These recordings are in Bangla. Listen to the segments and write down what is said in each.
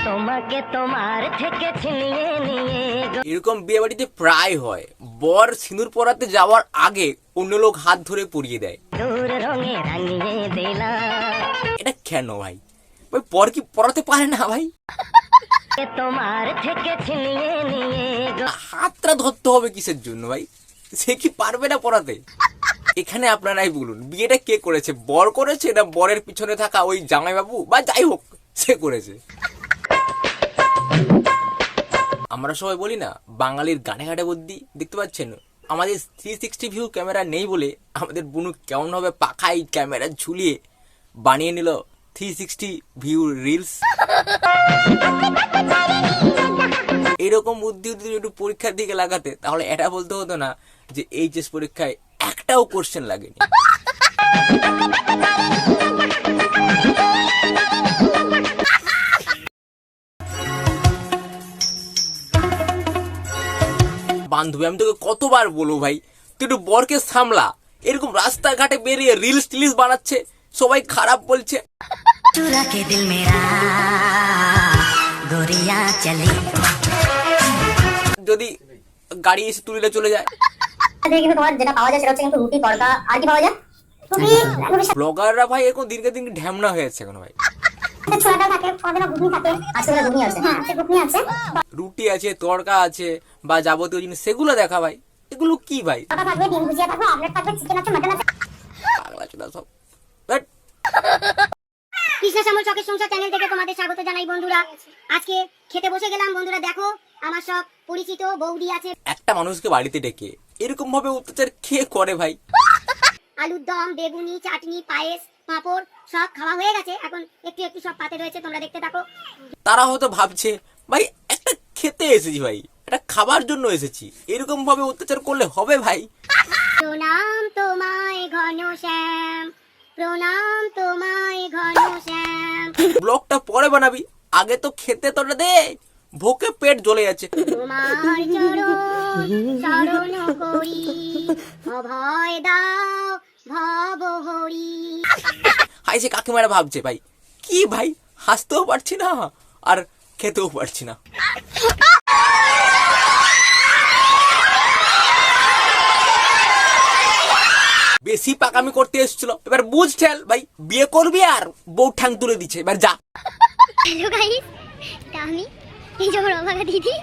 তোমাকে তোমার থেকে ছিনিয়ে নিয়ে এরকম বিয়ে বাড়িতে প্রায় হয়, বর সিঁদুর পরাতে যাওয়ার আগে অন্য লোক হাত ধরে পরিয়ে দেয়। দূর রঙে রাঙিয়ে দিলাম এটা কেন ভাই? ভাই বর কি পরাতে পারে না ভাই? তোমার থেকে ছিনিয়ে নিয়ে হাতটা ধরতে হবে কিসের জন্য ভাই? সে কি পারবে না পরাতে? এখানে আপনারাই বলুন, বিয়েটা কে করেছে? বর করেছে না বরের পিছনে থাকা ওই জামাইবাবু বা যাই হোক সে করেছে? আমরা সবাই বলি না, বাঙালির গানে ঘাটে বুদ্ধি। দেখতে পাচ্ছেন আমাদের 360 ভিউ ক্যামেরা নেই বলে আমাদের বুনু কেমন ভাবে পাখাই ক্যামেরা ঝুলিয়ে বানিয়ে নিল 360 ভিউ রিলস। এরকম বুদ্ধি যদি একটু পরীক্ষার দিকে লাগাতে, তাহলে এটা বলতে হতো না যে এইচএস পরীক্ষায় একটাও কোশ্চেন লাগেনি। বান্ধবী, আমি তোকে কতবার বলবো ভাই, তুই একটু বরকে সামলা। এরকম রাস্তাঘাটে বেরিয়ে রিলস টিলস বানাচ্ছে, সবাই খারাপ বলছে। चुरा के दिल मेरा गोरियां चली যদি গাড়ি এসে তুলে চলে যায়। কিন্তু তোমার যেটা পাওয়া যায় সেটা হচ্ছে কিন্তু রুটি তড়কা। আর কি পাওয়া যায়? ব্লগাররা ভাই এখন দিনকে দিন ঢ্যামনা হয়ে যাচ্ছে এখন ভাই। ছোলাটা থাকে, তোমাদের ঘুগনি থাকে। আজকে ঘুগনি আছে, হ্যাঁ আজকে ঘুগনি আছে, রুটি আছে, তড়কা আছে, বা যাবতীয় জিনিস সেগুলো দেখা ভাই। এগুলো কি ভাই? পাতা থাকবে, ডিম ভুজিয়া থাকবে, অমলেট থাকবে, চিকেন আছে, মাটন আছে। পাগলা চোদা সব। বাট কৃষ্ণা শ্যামল শখের সংসার চ্যানেল থেকে তোমাদের স্বাগত জানাই বন্ধুরা। আজকে খেতে বসে গেলাম বন্ধুরা। দেখো আমার সব পরিচিত বৌদি আছে। একটা মানুষকে বাড়িতে ডেকে এরকম ভাবে অত্যাচার কে করে ভাই? আলুর দম, বেগুনি, চাটনি, পায়েস, পাঁপড় সব খাওয়া হয়ে গেছে। এখন একটু একটু সব পাতে রয়েছে, তোমরা দেখতে থাকো। তারা হয়তো ভাবছে ভাই একটা খেতে এসেছি ভাই, একটা খাবার জন্য এসেছি, এরকম ভাবে অত্যাচার করলে হবে ভাই? প্রণাম তোমায় ঘনশ্যাম, প্রণাম তোমায় ঘনশ্যাম। ব্লগটা পরে বানাবি, আগে তো খেতে তোটা দে, ভোকে পেট জ্বলে যাচ্ছে। তোমার চরণ শরণ করি, অভয় দাও ভবহরি। হাই, সে কাকিমারা ভাবছে ভাই কি ভাই, হাসতেও পারছি না আর খেতেও পারছি না। বেশি পাকামি করতে এসেছিল, এবার বুঝ ঠেল ভাই, বিয়ে করবি আর বউ ঠ্যাং তুলে দিচ্ছে, এবার যা। হ্যালো গাইস, এটা আমি, এই যে আমার অভাগা দিদি।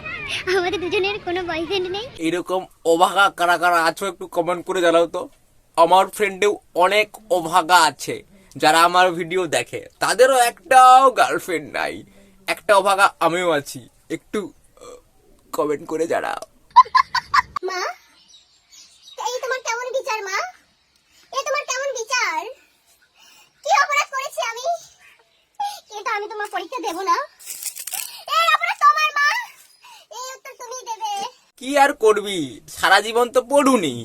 আমাদের দুজনের কোনো বয়ফ্রেন্ড নেই। এরকম অভাগা কারা কারা আছো একটু কমেন্ট করে জানাও তো। আমার ফ্রেন্ডেও অনেক অভাগা আছে যারা আমার ভিডিও দেখে, তাদেরও একটাও গার্লফ্রেন্ড নাই। একটা অভাগা আমিও আছি, একটু কমেন্ট করে জানাও। মা, এই তোমার কেমন বিচার মা? এই তোমার কেমন বিচার? কি অপরাধ করেছি আমি? কিন্তু আমি তোমার পরীক্ষা দেব না। এই অপরাধ তোমার মা, এই উত্তর তুমিই দেবে। কি আর করবি, সারা জীবন তো পড়ুনি,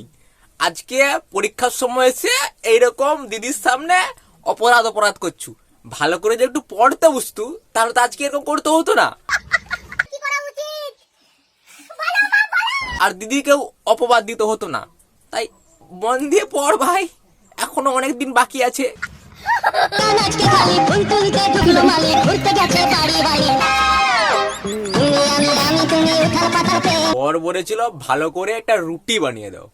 আজকে পরীক্ষার সময় এসে এইরকম দিদির সামনে অপরাধ করছু। ভালো করে যে একটু পড়তে বুঝতু, তাহলে তো আজকে এরকম করতে হতো না। কি করা উচিত? বলো মা, বলো। আর দিদিকেও অপবাদ দিতে হতো না। তাই মন দিয়ে পড় ভাই, এখনো অনেক দিন বাকি আছে। আজকে খালি ফুল তুলতে ঢুকলো মালি, ঘুরতে গেছে বাড়ি বাড়ি। আমি তুমি উঠাল পাতাতে। বর বলেছিল ভালো করে একটা রুটি বানিয়ে দাও।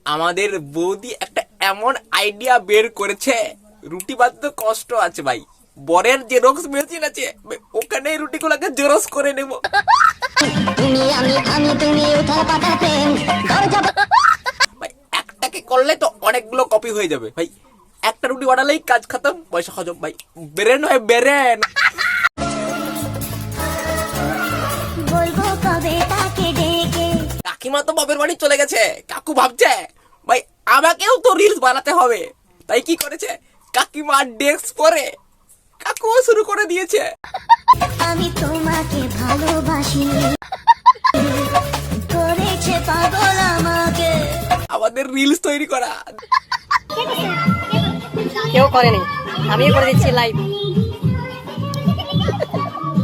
আমাদের বৌদি একটা এমন আইডিয়া বের করেছে, রুটি বানাতে কষ্ট আছে ভাই, বরের জেরক্স মেশিন আছে, ওখানে রুটিগুলোকে জেরক্স করে নেব। আমি তুমি উঠাল পাতাতে। ভাই একটাকে করলে তো অনেকগুলো কপি হয়ে যাবে ভাই, একটা রুটি বানালেই কাজ খতম, পয়সা হজম ভাই। বেরেন হয় বেরেন। বলবো কবে তাকে ডেকে। কাকিমা তো বাপের বাড়ি চলে গেছে, কাকু ভাবছে ভাই আমাকেও তো রিলস বানাতে হবে। তাই কি করেছে, কাকিমা ডেস্ক করে কাকুও শুরু করে দিয়েছে। আমি তোমাকে ভালোবাসি, করেছে পাগল আমাকে। আমাদের রিলস তৈরি করা। কেউ করেনি, আমিও করে দিচ্ছি লাইভ।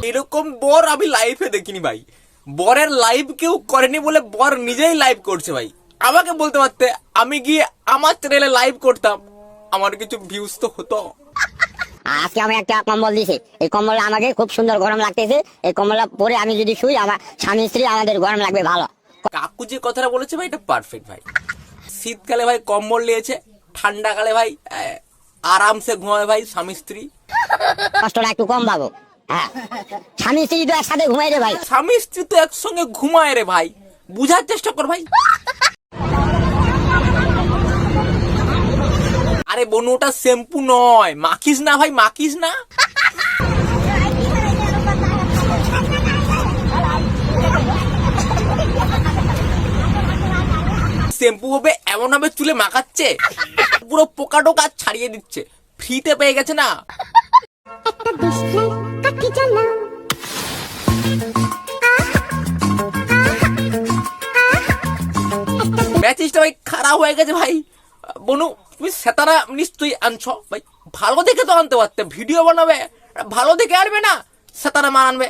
এরকম বর আমি লাইফে দেখিনি ভাই, বরের লাইভ কেউ করেনি বলে বর নিজেই লাইভ করছে ভাই। আমাকে বলতে পারতে, আমি গিয়ে আমার চ্যানেলে লাইভ করতাম, আমার কিছু ভিউজ তো হতো। আজকে আমি একটা কম্বল দিছি, এই কম্বলটা আমাকে খুব সুন্দর গরম লাগতেছে। এই কম্বলটা পরে আমি যদি শুই, আমার স্বামী স্ত্রী আমাদের গরম লাগবে ভালো। কাকু যে কথাটা বলেছে ভাই, এটা পারফেক্ট ভাই। শীতকালে ভাই কম্বল নিয়েছে, ঠান্ডাকালে ভাই আরামসে ঘুমাবে ভাই স্বামী স্ত্রী। কষ্টটা একটু কম পাবো। হ্যাঁ, স্বামী স্ত্রী তো একসাথে ঘুমাই রে ভাই। স্বামী স্ত্রী তো একসঙ্গে ঘুমায় রে ভাই, বুঝার চেষ্টা কর ভাই। আরে বনু, ওটা শ্যাম্পু নয়, মাখিস না ভাই, মাখিস না। শ্যাম্পু হবে এমন ভাবে চুলে মাখাচ্ছে, পুরো পোকা টোকা ছাড়িয়ে দিচ্ছে, ফ্রিতে পেয়ে গেছে না। ম্যাচিসটা ভাই খারাপ হয়ে গেছে ভাই। বনু, তুমি সেতারা নিশ্চয়ই আনছো ভাই, ভালো দেখে তো আনতে পারতে, ভিডিও বানাবে ভালো দেখে আনবে না, সেতারা মার আনবে।